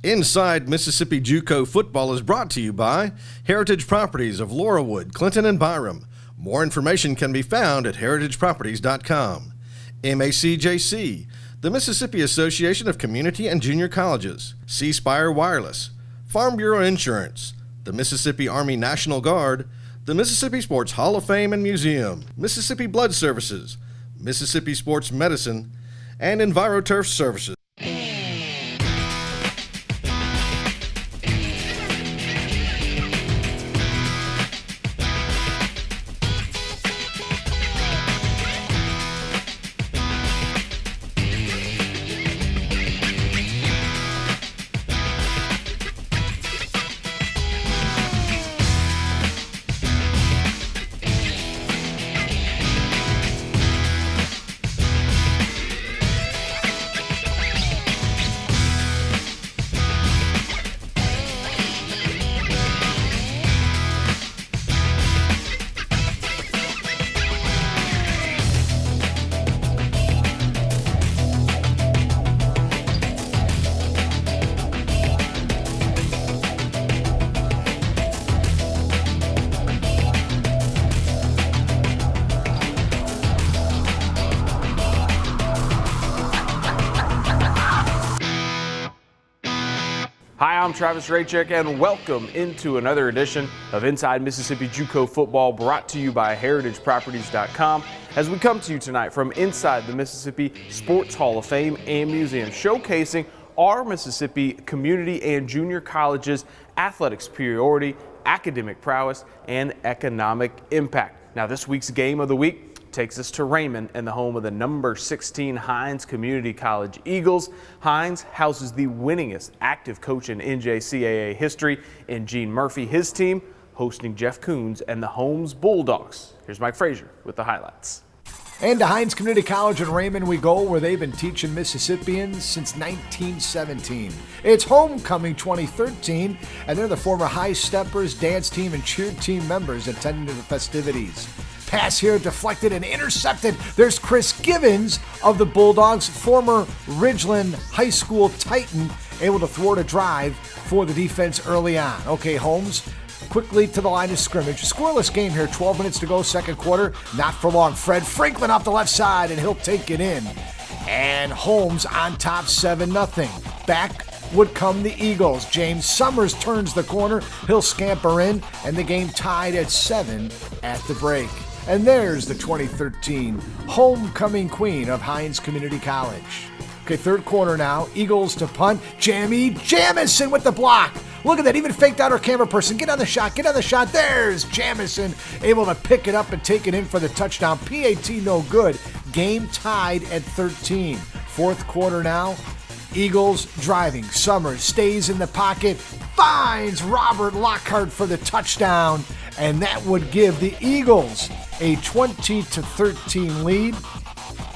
Inside Mississippi JUCO Football is brought to you by Heritage Properties of Laurelwood, Clinton, and Byram. More information can be found at heritageproperties.com. MACJC, the Mississippi Association of Community and Junior Colleges. C Spire Wireless, Farm Bureau Insurance, the Mississippi Army National Guard, the Mississippi Sports Hall of Fame and Museum, Mississippi Blood Services, Mississippi Sports Medicine, and EnviroTurf Services. Hi, I'm Travis Raycheck, and welcome into another edition of Inside Mississippi JUCO Football, brought to you by heritageproperties.com, as we come to you tonight from inside the Mississippi Sports Hall of Fame and Museum, showcasing our Mississippi community and junior colleges' athletic superiority, academic prowess, and economic impact. Now, this week's game of the week takes us to Raymond and the home of the number 16 Hinds Community College Eagles. Hinds houses the winningest active coach in NJCAA history in Gene Murphy. His team hosting Jeff Coons and the Holmes Bulldogs. Here's Mike Frazier with the highlights. And to Hinds Community College in Raymond we go, where they've been teaching Mississippians since 1917. It's homecoming 2013, and they're the former high steppers, dance team, and cheer team members attending to the festivities. Pass here deflected and intercepted. There's Chris Givens of the Bulldogs, former Ridgeland High School Titan, able to thwart a drive for the defense early on. Okay, Holmes quickly to the line of scrimmage. Scoreless game here, 12 minutes to go, second quarter. Not for long. Fred Franklin off the left side, and he'll take it in. And Holmes on top 7-0. Back would come the Eagles. James Summers turns the corner. He'll scamper in, and the game tied at 7 at the break. And there's the 2013 homecoming queen of Hinds Community College. Okay, third quarter now. Eagles to punt. Jamison with the block. Look at that, even faked out our camera person. Get on the shot, get on the shot. There's Jamison able to pick it up and take it in for the touchdown. PAT no good. Game tied at 13. Fourth quarter now. Eagles driving. Summers stays in the pocket, finds Robert Lockhart for the touchdown, and that would give the Eagles a 20-13 lead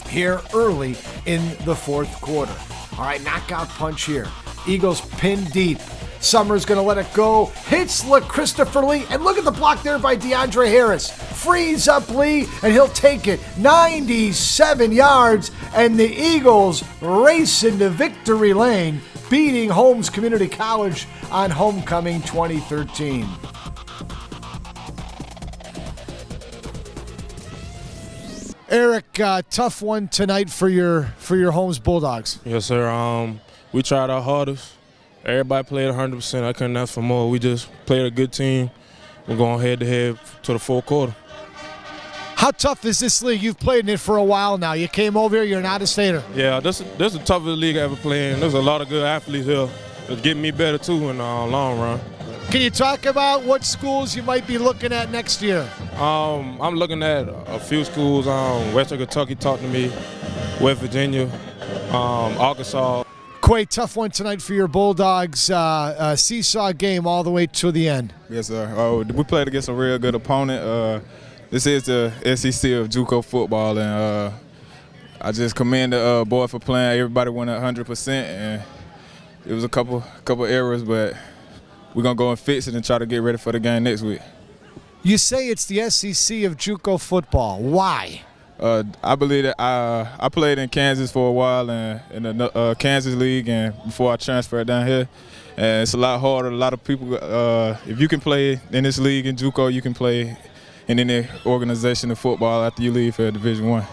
here early in the fourth quarter. All right, knockout punch here. Eagles pin deep. Summers going to let it go. Hits Christopher Lee. And look at the block there by DeAndre Harris. Frees up Lee, and he'll take it. 97 yards, and the Eagles race into victory lane, beating Holmes Community College on homecoming 2013. Eric, tough one tonight for your Holmes Bulldogs. Yes, sir. We tried our hardest. Everybody played 100%. I couldn't ask for more. We just played a good team. We're going head-to-head to the fourth quarter. How tough is this league? You've played in it for a while now. You came over here. You're an out-of-stater. Yeah, this is the toughest league I ever played in. There's a lot of good athletes here. It's getting me better, too, in the long run. Can you talk about what schools you might be looking at next year? I'm looking at a few schools. Western Kentucky talked to me, West Virginia, Arkansas. Quay, tough one tonight for your Bulldogs. Seesaw game all the way to the end. Yes, sir. We played against a real good opponent. This is the SEC of JUCO football, and I just commend the boy for playing. Everybody went 100%, and it was a couple errors, but we're going to go and fix it and try to get ready for the game next week. You say it's the SEC of JUCO football. Why? I believe that I played in Kansas for a while and in the Kansas League, and before I transferred down here. And it's a lot harder. A lot of people, if you can play in this league in JUCO, you can play in any organization of football after you leave for Division I.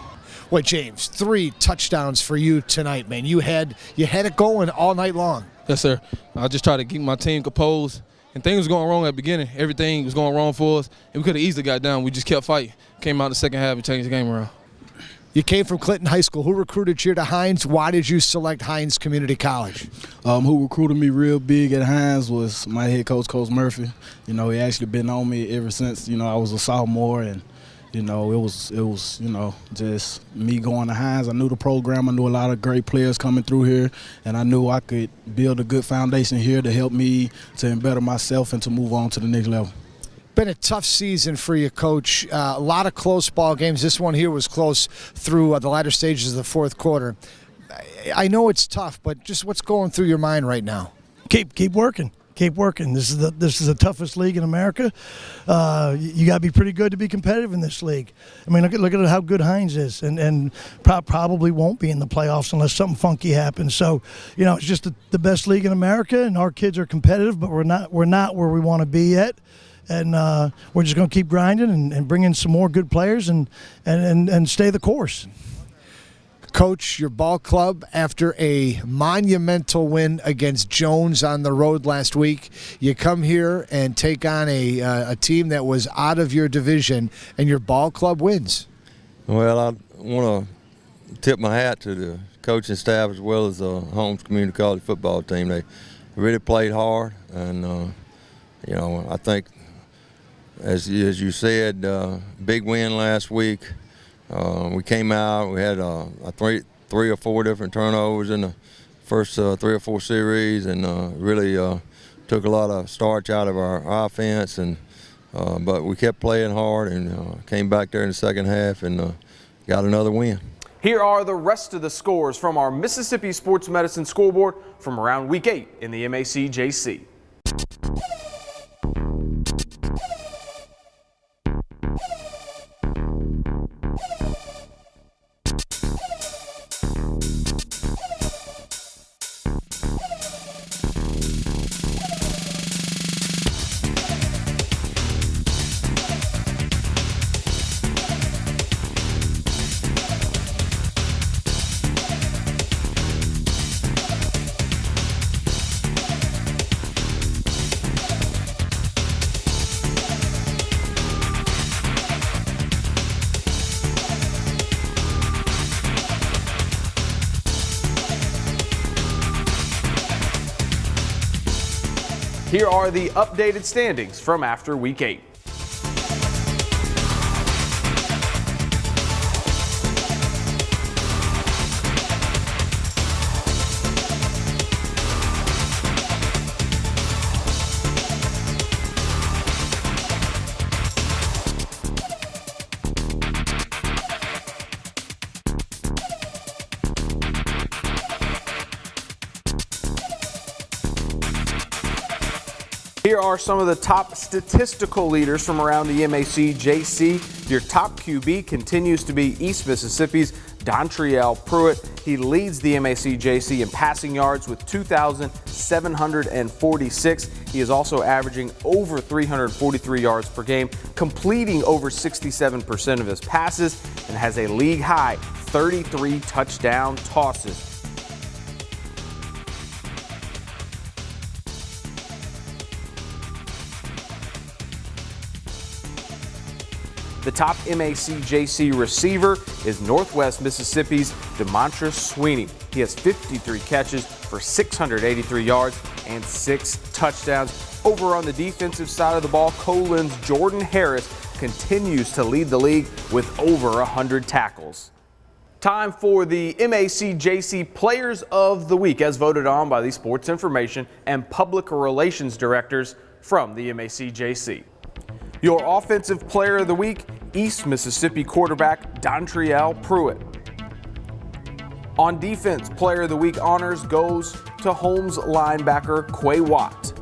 Well, James, 3 touchdowns for you tonight, man. You had it going all night long. Yes, sir. I just tried to keep my team composed. And things was going wrong at the beginning. Everything was going wrong for us. And we could have easily got down. We just kept fighting. Came out in the second half and changed the game around. You came from Clinton High School. Who recruited you to Hines? Why did you select Hines Community College? Who recruited me real big at Hines was my head coach, Coach Murphy. He actually been on me ever since, I was a sophomore, and, it was just me going to Hines. I knew the program. I knew a lot of great players coming through here, and I knew I could build a good foundation here to help me to better myself and to move on to the next level. Been a tough season for you, Coach. A lot of close ball games. This one here was close through the latter stages of the fourth quarter. I know it's tough, but just what's going through your mind right now? Keep working. Keep working. This is the toughest league in America. You got to be pretty good to be competitive in this league. I mean, look at how good Hines is, and probably won't be in the playoffs unless something funky happens. So, it's just the best league in America, and our kids are competitive, but we're not where we want to be yet. And we're just going to keep grinding and bring in some more good players and stay the course. Coach, your ball club, after a monumental win against Jones on the road last week, you come here and take on a team that was out of your division, and your ball club wins. Well, I want to tip my hat to the coaching staff as well as the Holmes Community College football team. They really played hard, and I think, as you said, big win last week. We came out, we had three or four different turnovers in the first 3 or 4 series, and really took a lot of starch out of our offense. But we kept playing hard and came back there in the second half and got another win. Here are the rest of the scores from our Mississippi Sports Medicine scoreboard from around Week 8 in the MACJC. Here are the updated standings from after Week 8. Here are some of the top statistical leaders from around the MACJC. Your top QB continues to be East Mississippi's Dontrell Pruitt. He leads the MACJC in passing yards with 2,746. He is also averaging over 343 yards per game, completing over 67% of his passes, and has a league-high 33 touchdown tosses. The top MACJC receiver is Northwest Mississippi's DeMontre Sweeney. He has 53 catches for 683 yards and 6 touchdowns. Over on the defensive side of the ball, Colin's Jordan Harris continues to lead the league with over 100 tackles. Time for the MACJC Players of the Week, as voted on by the Sports Information and Public Relations Directors from the MACJC. Your Offensive Player of the Week, East Mississippi quarterback Dontrell Pruitt. On defense, Player of the Week honors goes to Holmes linebacker Quay Watt.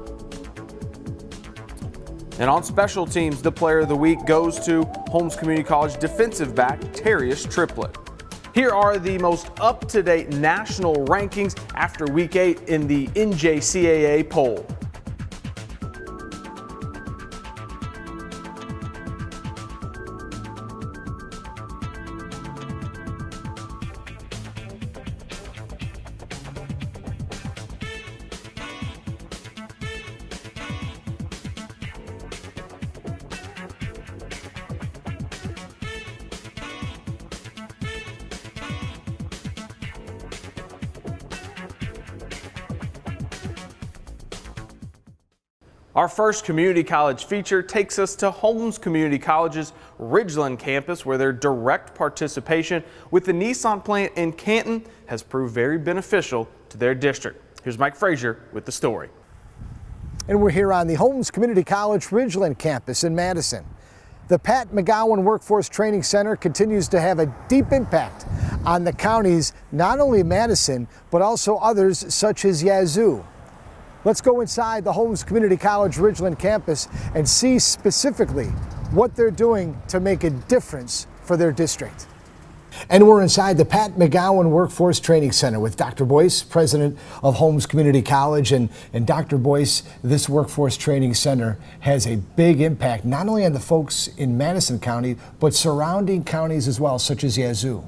And on special teams, the player of the week goes to Holmes Community College defensive back Terrius Triplett. Here are the most up-to-date national rankings after Week 8 in the NJCAA poll. Our first community college feature takes us to Holmes Community College's Ridgeland campus, where their direct participation with the Nissan plant in Canton has proved very beneficial to their district. Here's Mike Frazier with the story. And we're here on the Holmes Community College Ridgeland campus in Madison. The Pat McGowan Workforce Training Center continues to have a deep impact on the counties, not only Madison, but also others such as Yazoo. Let's go inside the Holmes Community College Ridgeland campus and see specifically what they're doing to make a difference for their district. And we're inside the Pat McGowan Workforce Training Center with Dr. Boyce, president of Holmes Community College. And Dr. Boyce, this Workforce Training Center has a big impact not only on the folks in Madison County, but surrounding counties as well, such as Yazoo.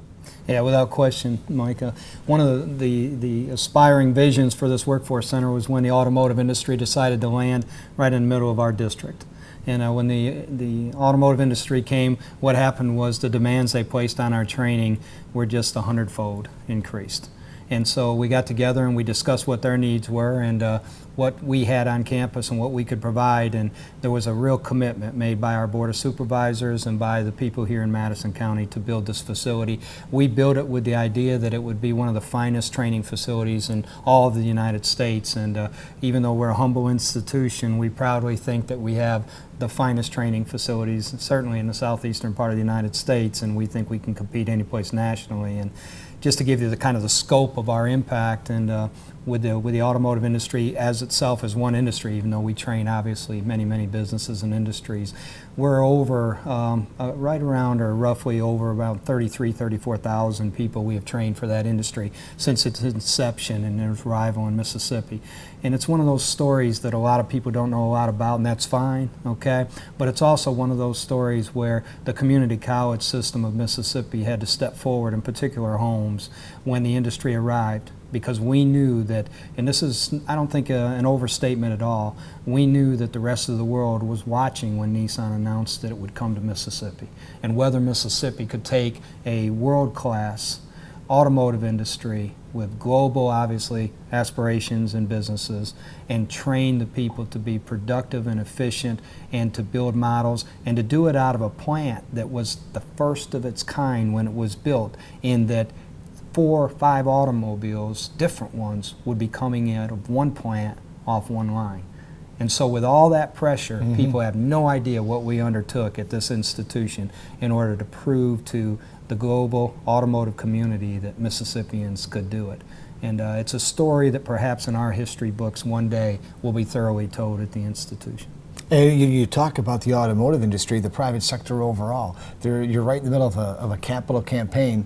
Yeah, without question, Micah. One of the aspiring visions for this workforce center was when the automotive industry decided to land right in the middle of our district. And when the automotive industry came, what happened was the demands they placed on our training were just 100-fold increased. And so we got together and we discussed what their needs were and what we had on campus and what we could provide. And there was a real commitment made by our Board of Supervisors and by the people here in Madison County to build this facility. We built it with the idea that it would be one of the finest training facilities in all of the United States. And even though we're a humble institution, we proudly think that we have the finest training facilities, certainly in the southeastern part of the United States, and we think we can compete any place nationally. And just to give you the kind of the scope of our impact, and with the automotive industry as itself as one industry, even though we train obviously many businesses and industries, we're over right around or roughly over about 34,000 people we have trained for that industry since its inception and its arrival in Mississippi. And it's one of those stories that a lot of people don't know a lot about, and that's fine, okay? But it's also one of those stories where the community college system of Mississippi had to step forward, in particular Holmes, when the industry arrived. Because we knew that, and this is, I don't think an overstatement at all, we knew that the rest of the world was watching when Nissan announced that it would come to Mississippi, and whether Mississippi could take a world-class automotive industry with global, obviously, aspirations and businesses, and train the people to be productive and efficient and to build models, and to do it out of a plant that was the first of its kind when it was built, in that 4 or 5 automobiles, different ones, would be coming out of one plant off one line. And so with all that pressure, people have no idea what we undertook at this institution in order to prove to the global automotive community that Mississippians could do it. And it's a story that perhaps in our history books one day will be thoroughly told at the institution. And you talk about the automotive industry, the private sector overall. You're right in the middle of a capital campaign.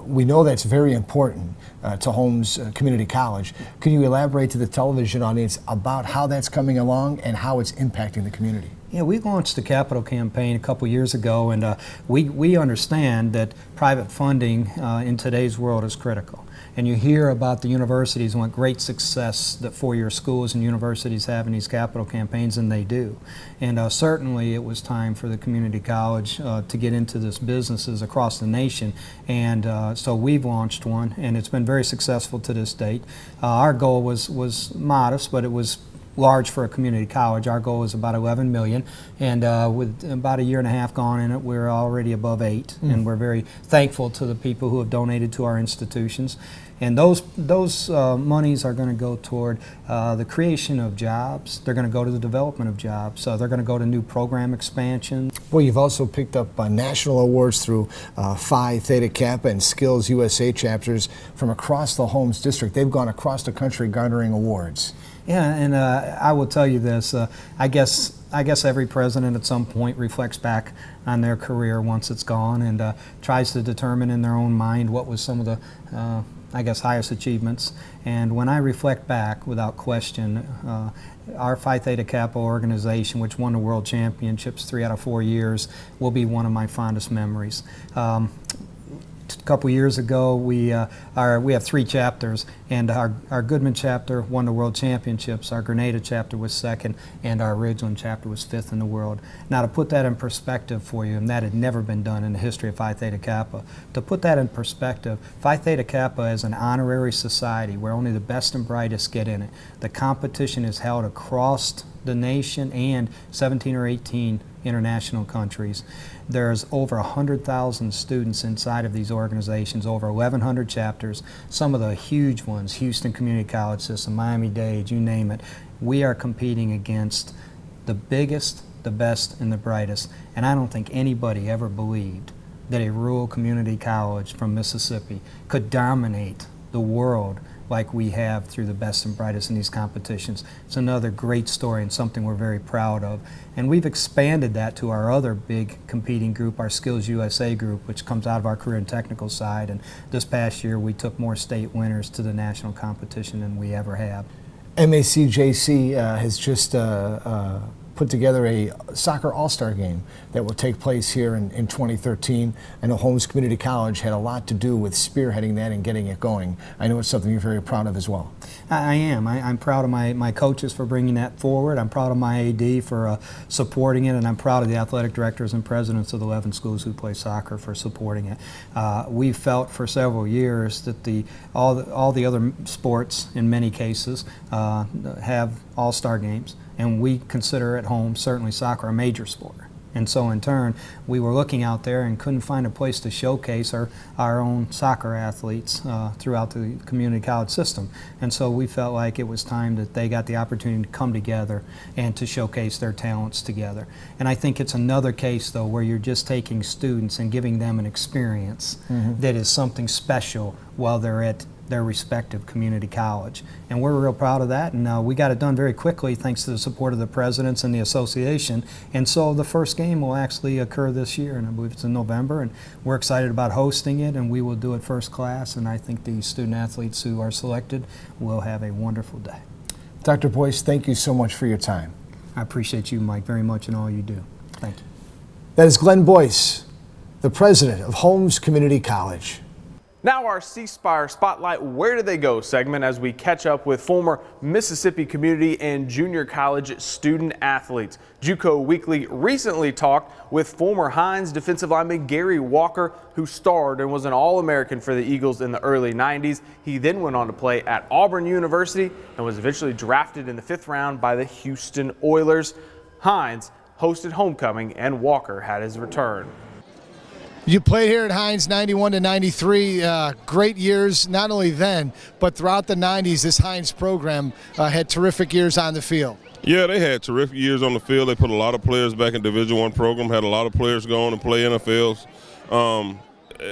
We know that's very important to Holmes Community College. Can you elaborate to the television audience about how that's coming along and how it's impacting the community? Yeah, we launched the capital campaign a couple years ago, and we understand that private funding in today's world is critical. And you hear about the universities and what great success that four-year schools and universities have in these capital campaigns, and they do. And certainly it was time for the community college to get into this businesses across the nation. And so we've launched one, and it's been very successful to this date. Our goal was modest, but it was large for a community college. Our goal is about 11 million, and with about a year and a half gone in it, we're already above 8, and we're very thankful to the people who have donated to our institutions. And those monies are going to go toward the creation of jobs. They're going to go to the development of jobs. So they're going to go to new program expansion. Well, you've also picked up national awards through Phi Theta Kappa and Skills USA chapters from across the Holmes district. They've gone across the country garnering awards. Yeah, and I will tell you this. I guess I guess every president at some point reflects back on their career once it's gone and tries to determine in their own mind what was some of the I guess highest achievements. And when I reflect back, without question, our Phi Theta Kappa organization, which won the World Championships 3 out of 4 years, will be one of my fondest memories. A couple years ago, we have 3 chapters, and our Goodman chapter won the World Championships, our Grenada chapter was 2nd, and our Ridgeland chapter was 5th in the world. Now, to put that in perspective for you, and that had never been done in the history of Phi Theta Kappa, to put that in perspective, Phi Theta Kappa is an honorary society where only the best and brightest get in it. The competition is held across the nation and 17 or 18 international countries. There's over 100,000 students inside of these organizations, over 1,100 chapters, some of the huge ones, Houston Community College System, Miami-Dade, you name it. We are competing against the biggest, the best, and the brightest. And I don't think anybody ever believed that a rural community college from Mississippi could dominate the world like we have through the best and brightest in these competitions. It's another great story and something we're very proud of. And we've expanded that to our other big competing group, our Skills USA group, which comes out of our career and technical side. And this past year, we took more state winners to the national competition than we ever have. MACJC has just put together a soccer all-star game that will take place here in 2013. I know Holmes Community College had a lot to do with spearheading that and getting it going. I know it's something you're very proud of as well. I am. I'm proud of my coaches for bringing that forward. I'm proud of my AD for supporting it, and I'm proud of the athletic directors and presidents of the 11 schools who play soccer for supporting it. We've felt for several years that all the other sports, in many cases, have all-star games. And we consider at home, certainly soccer, a major sport. And so in turn, we were looking out there and couldn't find a place to showcase our own soccer athletes throughout the community college system. And so we felt like it was time that they got the opportunity to come together and to showcase their talents together. And I think it's another case, though, where you're just taking students and giving them an experience that is something special while they're at their respective community college. And we're real proud of that, and we got it done very quickly thanks to the support of the presidents and the association. And so the first game will actually occur this year, and I believe it's in November, and we're excited about hosting it, and we will do it first class, and I think the student athletes who are selected will have a wonderful day. Dr. Boyce, thank you so much for your time. I appreciate you, Mike, very much in all you do. Thank you. That is Glenn Boyce, the president of Holmes Community College. Now our C Spire Spotlight Where Did They Go segment as we catch up with former Mississippi community and junior college student athletes. JUCO Weekly recently talked with former Hines defensive lineman Gary Walker, who starred and was an All-American for the Eagles in the early 90s. He then went on to play at Auburn University and was eventually drafted in the 5th round by the Houston Oilers. Hines hosted homecoming and Walker had his return. You played here at Hines 91 to 93, great years, not only then, but throughout the 90s, this Hines program had terrific years on the field. Yeah, they had terrific years on the field. They put a lot of players back in Division I program, had a lot of players go on and play NFLs.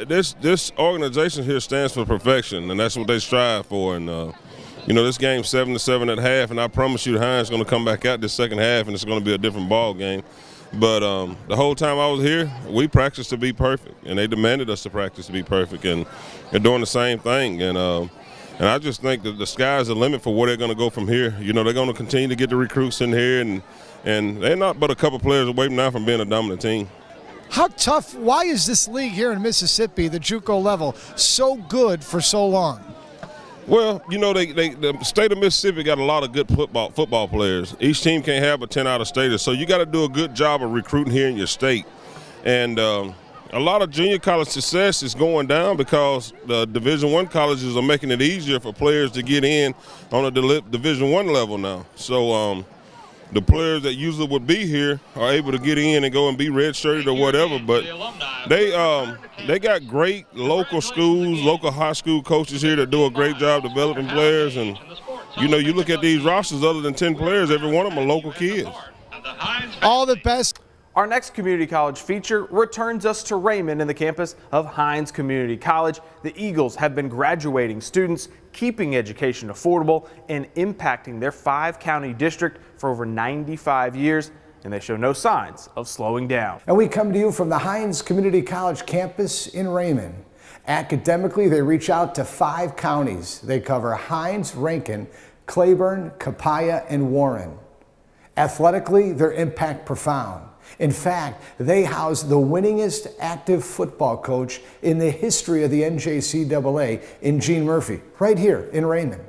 This organization here stands for perfection, and that's what they strive for. And you know, this game's 7-7 at half, and I promise you Hines is going to come back out this second half, and it's going to be a different ball game. But the whole time I was here, we practiced to be perfect, and they demanded us to practice to be perfect, and they're doing the same thing. And I just think that the sky's the limit for where they're going to go from here. You know, they're going to continue to get the recruits in here, and they're not but a couple players away now from being a dominant team. How tough, why is this league here in Mississippi, the JUCO level, so good for so long? Well, you know, the state of Mississippi got a lot of good football players. Each team can't have but 10 out-of-staters, so you got to do a good job of recruiting here in your state. And a lot of junior college success is going down because the Division I colleges are making it easier for players to get in on a Division I level now. So the players that usually would be here are able to get in and go and be redshirted or whatever, but they got great local schools, local high school coaches here that do a great job developing players. And you know, you look at these rosters, other than 10 players, every one of them are local kids. All the best. Our next community college feature returns us to Raymond and the campus of Hines Community College. The Eagles have been graduating students, keeping education affordable, and impacting their 5-county district for over 95 years. and they show no signs of slowing down. And we come to you from the Hines Community College campus in Raymond. Academically, they reach out to 5 counties. They cover Hines, Rankin, Claiborne, Copiah, and Warren. Athletically, their impact profound. In fact, they house the winningest active football coach in the history of the NJCAA in Gene Murphy, right here in Raymond.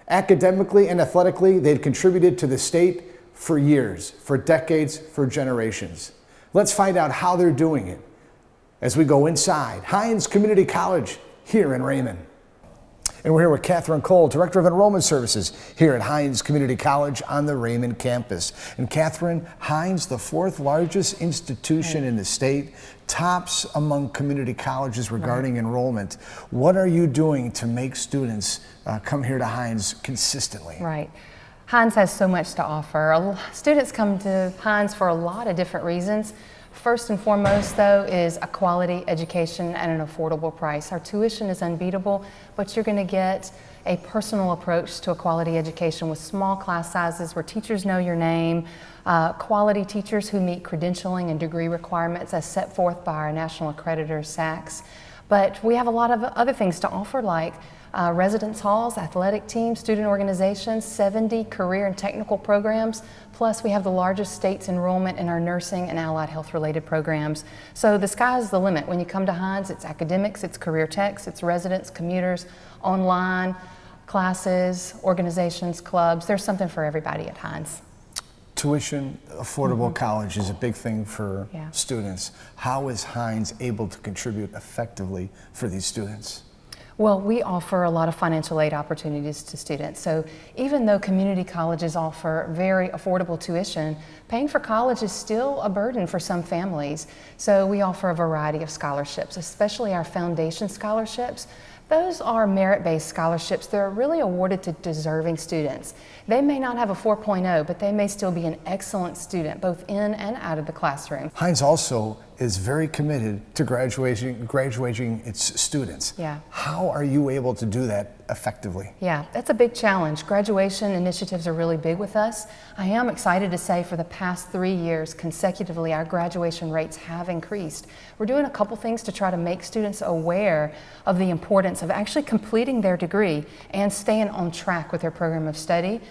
Academically and athletically, they've contributed to the state for years, for decades, for generations. Let's find out how they're doing it as we go inside Hines Community College here in Raymond. And we're here with Catherine Cole, Director of Enrollment Services here at Hines Community College on the Raymond campus. And Catherine, Hines, the 4th largest institution in the state, tops among community colleges regarding enrollment. What are you doing to make students come here to Hines consistently? Right. Hines has so much to offer. Students come to Hines for a lot of different reasons. First and foremost, though, is a quality education at an affordable price. Our tuition is unbeatable, but you're going to get a personal approach to a quality education with small class sizes where teachers know your name, quality teachers who meet credentialing and degree requirements as set forth by our national accreditor, HOCC. But we have a lot of other things to offer, like residence halls, athletic teams, student organizations, 70 career and technical programs, plus we have the largest state's enrollment in our nursing and allied health related programs. So the sky is the limit. When you come to Hines, it's academics, it's career techs, it's residents, commuters, online, classes, organizations, clubs. There's something for everybody at Hines. Tuition, affordable college is a big thing for students. How is Hines able to contribute effectively for these students? Well, we offer a lot of financial aid opportunities to students. So even though community colleges offer very affordable tuition, paying for college is still a burden for some families. So we offer a variety of scholarships, especially our foundation scholarships. Those are merit-based scholarships. They're really awarded to deserving students. They may not have a 4.0, but they may still be an excellent student, both in and out of the classroom. Hines also is very committed to graduating its students. Yeah. How are you able to do that effectively? Yeah, that's a big challenge. Graduation initiatives are really big with us. I am excited to say for the past 3 years consecutively, our graduation rates have increased. We're doing a couple things to try to make students aware of the importance of actually completing their degree and staying on track with their program of study.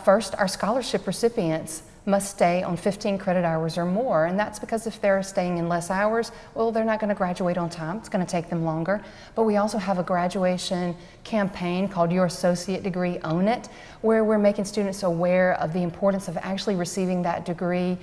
First, our scholarship recipients must stay on 15 credit hours or more, and that's because if they're staying in less hours, well, they're not going to graduate on time. It's going to take them longer. But we also have a graduation campaign called Your Associate Degree Own It, where we're making students aware of the importance of actually receiving that degree,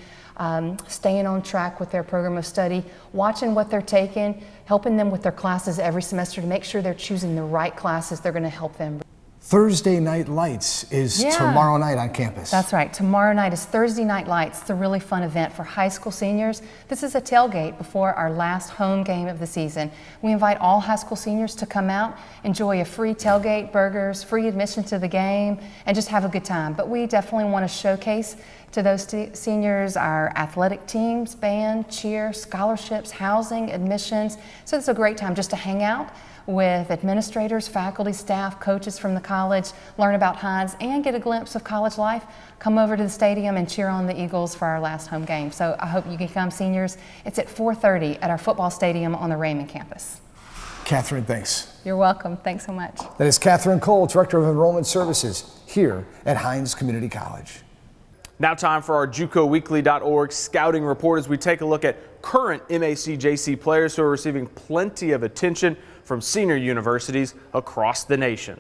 staying on track with their program of study, watching what they're taking, helping them with their classes every semester to make sure they're choosing the right classes that are going to help them. Thursday Night Lights is tomorrow night on campus. That's right. Tomorrow night is Thursday Night Lights. It's a really fun event for high school seniors. This is a tailgate before our last home game of the season. We invite all high school seniors to come out, enjoy a free tailgate, burgers, free admission to the game, and just have a good time. But we definitely want to showcase to those seniors our athletic teams, band, cheer, scholarships, housing, admissions. So it's a great time just to hang out with administrators, faculty, staff, coaches from the college, learn about Hines, and get a glimpse of college life. Come over to the stadium and cheer on the Eagles for our last home game. So I hope you can come, seniors. It's at 4:30 at our football stadium on the Raymond campus. Catherine, thanks. You're welcome. Thanks so much. That is Catherine Cole, Director of Enrollment Services here at Hines Community College. Now time for our JUCOweekly.org scouting report as we take a look at current MACJC players who are receiving plenty of attention from senior universities across the nation.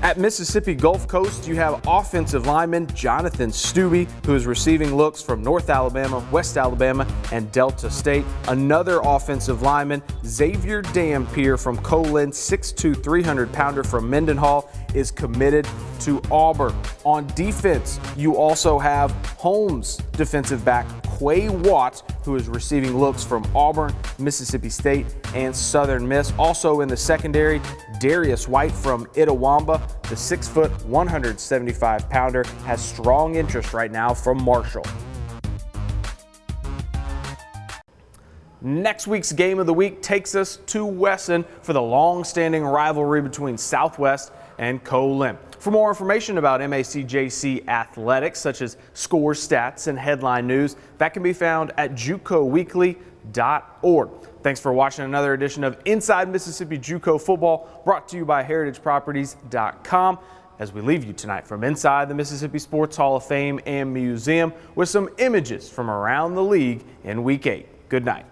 At Mississippi Gulf Coast, you have offensive lineman Jonathan Stubbe, who is receiving looks from North Alabama, West Alabama, and Delta State. Another offensive lineman, Xavier Dampier from Colin, 6'2", 300-pounder from Mendenhall, is committed to Auburn. On defense, you also have Holmes defensive back Quay Watt, who is receiving looks from Auburn, Mississippi State, and Southern Miss. Also in the secondary, Darius White from Itawamba, the 6', 175-pounder, has strong interest right now from Marshall. Next week's game of the week takes us to Wesson for the long-standing rivalry between Southwest and Colin. For For more information about MACJC athletics, such as score stats and headline news, that can be found at JUCOweekly.org. Thanks for watching another edition of Inside Mississippi JUCO Football, brought to you by HeritageProperties.com. As we leave you tonight from inside the Mississippi Sports Hall of Fame and Museum with some images from around the league in Week 8. Good night.